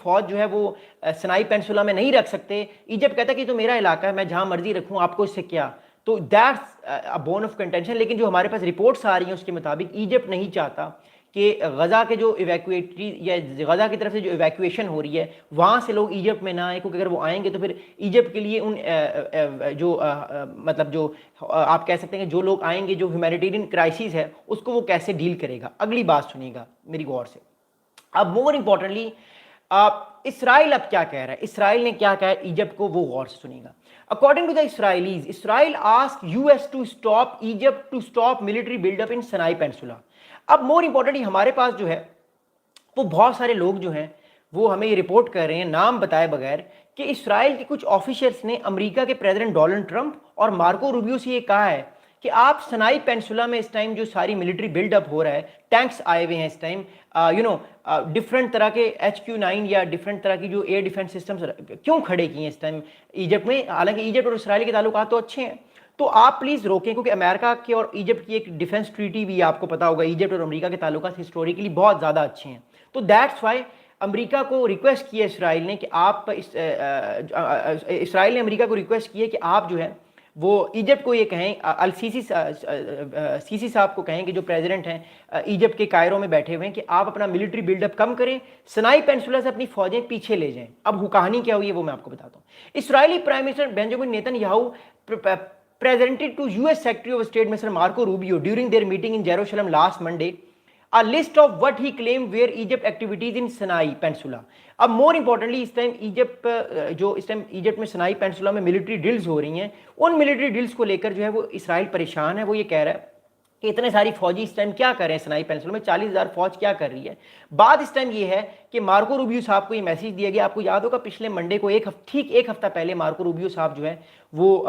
فوج جو ہے وہ سنائی پینسولا میں نہیں رکھ سکتے. ایجپٹ کہتا ہے کہ تو میرا علاقہ ہے, میں جہاں مرضی رکھوں, آپ کو اس سے کیا. تو دیٹس بون آف کنٹینشن. لیکن جو ہمارے پاس رپورٹس آ رہی ہیں اس کے مطابق ایجپٹ نہیں چاہتا کہ غزہ کے جو ایویکویٹری یا غزہ کی طرف سے جو ایویکویشن ہو رہی ہے وہاں سے لوگ ایجپٹ میں نہ آئیں, کیونکہ اگر وہ آئیں گے تو پھر ایجپٹ کے لیے ان جو مطلب جو آپ کہہ سکتے ہیں کہ جو لوگ آئیں گے, جو ہیومینیٹیرین کرائسس ہے اس کو وہ کیسے ڈیل کرے گا. اگلی بات سنیے گا میری غور سے. اب مور امپورٹنٹلی اسرائیل اب کیا کہہ رہا ہے, اسرائیل نے کیا کہا ہے ایجپٹ کو, وہ غور سے سنیے گا. According to the Israelis, Israel asked US to stop Egypt to stop military build-up in Sinai Peninsula. اب مور امپورٹنٹلی ہمارے پاس جو ہے وہ بہت سارے لوگ جو ہیں وہ ہمیں یہ رپورٹ کر رہے ہیں نام بتائے بغیر کہ اسرائیل کے کچھ آفیشرز نے امریکہ کے پریزیڈنٹ ڈونلڈ ٹرمپ اور مارکو روبیو سے یہ کہا ہے کہ آپ سنائی پینسولا میں اس ٹائم جو ساری ملٹری بلڈ اپ ہو رہا ہے, ٹینکس آئے ہوئے ہیں اس ٹائم, ڈفرنٹ طرح کے HQ-9 یا ڈفرنٹ طرح کی جو ایئر ڈیفنس سسٹمز کیوں کھڑے کیے ہیں اس ٹائم ایجپٹ میں. حالانکہ ایجپٹ اور اسرائیل کے تعلقات تو اچھے ہیں, تو آپ پلیز روکیں, کیونکہ امریکہ کے اور ایجپٹ کی ایک ڈیفنس ٹریٹی بھی آپ کو پتا ہوگا, ایجپٹ اور امریکہ کے تعلقات ہسٹوریکلی بہت زیادہ اچھے ہیں. تو دیٹس وائی امریکہ کو ریکویسٹ کیا اسرائیل نے کہ آپ اسرائیل نے امریکہ کو ریکویسٹ کیا کہ آپ جو ہے وہ ایجپٹ کو یہ کہیں, السیسی صاحب کو کہیں کہ جو پریزیڈنٹ ہیں ایجپٹ کے کائرو میں بیٹھے ہوئے ہیں, کہ آپ اپنا ملٹری بلڈ اپ کم کریں, سنائی پینسولا سے اپنی فوجیں پیچھے لے جائیں. اب کہانی کیا ہوئی ہے وہ میں آپ کو بتاتا ہوں. اسرائیلی prime minister Benjamin Netanyahu presented to US Secretary of State Mr. Marco Rubio during their meeting in Jerusalem last Monday a list of what he claimed were Egypt activities in Sinai Peninsula. اب more importantly اس time Egypt میں سنائی peninsula میں military drills ہو رہی ہیں, in military drills کو لے کر جو ہے وہ اسرائیل پریشان ہے. وہ یہ کہہ رہا ہے کہ اتنے ساری فوجی اس ٹائم کیا کر رہے ہیں سنائی پینسولا میں, 40,000 فوج کیا کر رہی ہے. بات اس ٹائم یہ ہے کہ مارکو روبیو صاحب کو یہ میسیج دیا گیا, آپ کو یاد ہوگا پچھلے منڈے کو ٹھیک ایک ہفتہ پہلے مارکو روبیو صاحب جو ہے وہ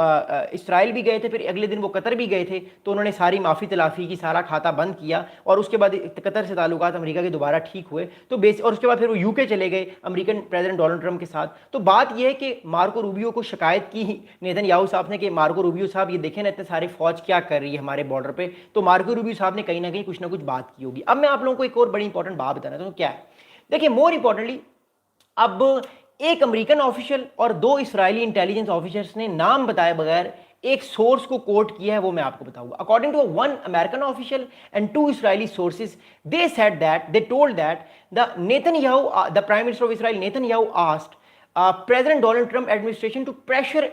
اسرائیل بھی گئے تھے, پھر اگلے دن وہ قطر بھی گئے تھے, تو انہوں نے ساری معافی تلافی کی, سارا کھاتا بند کیا, اور اس کے بعد قطر سے تعلقات امریکہ کے دوبارہ ٹھیک ہوئے, تو اور اس کے بعد پھر وہ UK چلے گئے امریکن پریزیڈنٹ ڈونلڈ ٹرمپ کے ساتھ. تو بات یہ ہے کہ مارکو روبیو کو شکایت کی نیتن یاہو صاحب نے کہ مارکو روبیو صاحب یہ دیکھیں نا اتنے سارے فوج کیا کر رہی ہے ہمارے بارڈر پہ. تو مارکو روبیو صاحب نے کہیں نہ کہیں کچھ نہ کچھ بات کی ہوگی. اب میں آپ لوگوں کو ایک اور بڑی انپورٹنٹ بات بتانا چاہتا ہوں, کیا ہے دیکھیں مور امپورٹنٹلی, اب ایک امریکن آفیشل اور 2 اسرائیلی انٹیلیجنس آفیسرز نے نام بتائے بغیر ایک سورس کو کوٹ کیا ہے, وہ میں آپ کو بتاؤں گا. According to 1 American official and 2 Israeli sources, they said that they told that the Prime Minister of Israel Netanyahu asked President Donald Trump administration to pressure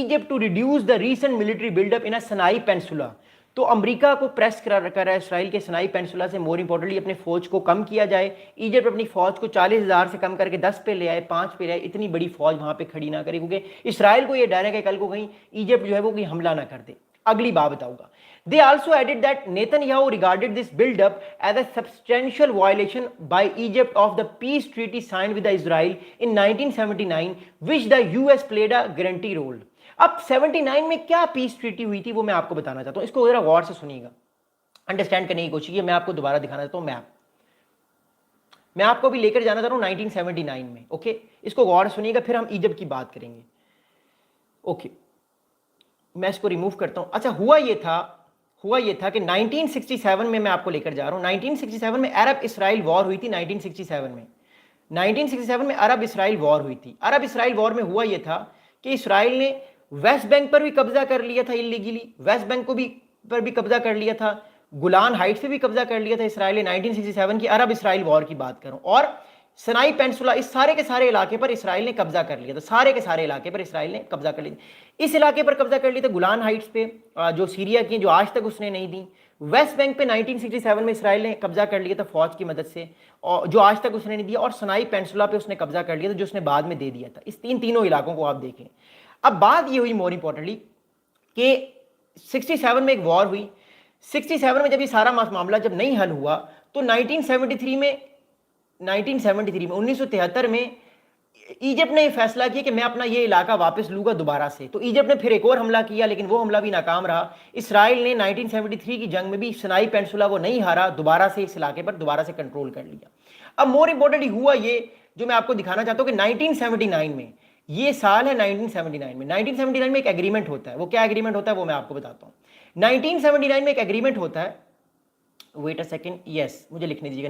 Egypt to reduce the recent military build-up in a Sinai Peninsula. تو امریکہ کو press کر رہا ہے اسرائیل کے سنائی peninsula سے more importantly اپنے فوج کو کم کیا جائے. ایجپٹ اپنی فوج کو 40,000 سے کم کر کے 10 پہ لے آئے, 5 پہ لے آئے, اتنی بڑی فوج وہاں پہ کھڑی نہ کرے, کیونکہ اسرائیل کو یہ ڈر ہے کہ کل کو کہیں ایجپٹ جو ہے وہ کہیں حملہ نہ کر دے. اگلی بات بتاؤں گا. They also added that Netanyahu regarded this build-up as a substantial violation by Egypt of the peace treaty signed with Israel in 1979, which the US played a guarantee role. اب 79 میں کیا پیس ٹریٹی ہوئی تھی وہ میں آپ کو بتانا چاہتا ہوں, اس کو ذرا غور سے سنیے گا, انڈرسٹینڈ کرنے کی کوشش کیجیے. میں آپ کو دوبارہ دکھانا چاہتا ہوں میں آپ کو بھی لے کر جانا چاہتا ہوں 1979 میں. اوکے, اس کو غور سے سنیے گا, پھر ہم ایجپٹ کی بات کریں گے. اوکے, میں اس کو ریموو کرتا ہوں. اچھا, ہوا یہ تھا کہ 1967 میں آپ کو لے کر جا رہا ہوں. 1967 میں عرب اسرائیل وار ہوئی تھی. 1967 میں عرب اسرائیل وار ہوئی تھی. عرب اسرائیل وار میں ہوا یہ تھا کہ اسرائیل نے ویسٹ بینک پر بھی قبضہ کر لیا تھا انلیگلی, ویسٹ بینک پر بھی قبضہ کر لیا تھا, گولان ہائٹس پہ بھی قبضہ کر لیا تھا اسرائیل نے. 1967 کی عرب اسرائیل وار کی بات کروں, اور سنائی پینسولا اس سارے کے سارے علاقے پر اسرائیل نے قبضہ کر لیا تھا. سارے کے سارے علاقے پر اسرائیل نے قبضہ کر لیا. اس علاقے پر قبضہ کر لیا تھا گولان ہائٹس پہ جو سیریا کی, جو آج تک اس نے نہیں دی. ویسٹ بینک پہ 1967 میں اسرائیل نے قبضہ کر لیا تھا فوج کی مدد سے, اور جو آج تک اس نے نہیں دیا. اور سنائی پینسولا پہ اس نے قبضہ کر لیا تھا جو اس نے بعد میں دے دیا تھا. اس تینوں علاقوں کو آپ دیکھیں. اب بات یہ ہوئی مور امپورٹنٹلی کہ 67 میں ایک وار ہوئی. 67 میں جب یہ سارا معاملہ جب نہیں حل ہوا تو 1973 میں 1973 میں ایجپٹ نے یہ فیصلہ کیا کہ میں اپنا یہ علاقہ واپس لوں گا دوبارہ سے. تو ایجپٹ نے پھر ایک اور حملہ کیا, لیکن وہ حملہ بھی ناکام رہا. اسرائیل نے 1973 کی جنگ میں بھی سنائی پینسولا وہ نہیں ہارا, دوبارہ سے اس علاقے پر دوبارہ سے کنٹرول کر لیا. اب مور امپورٹنٹلی ہوا یہ جو میں آپ کو دکھانا چاہتا ہوں کہ 1979 میں, یہ سال ہے 1979 میں, 1979 میں ایک ایگریمنٹ ہوتا ہے. وہ کیا ایگریمنٹ ہوتا ہے وہ میں آپ کو بتاتا ہوں. 1979 میں ایک ایگریمنٹ ہوتا ہے, ویٹ اے سیکنڈ, یس مجھے لکھنے دیجیے گا,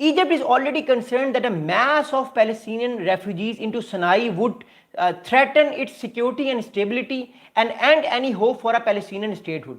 Egypt is already concerned that a mass of Palestinian refugees into Sinai would threaten its security and stability and end any hope for a Palestinian statehood.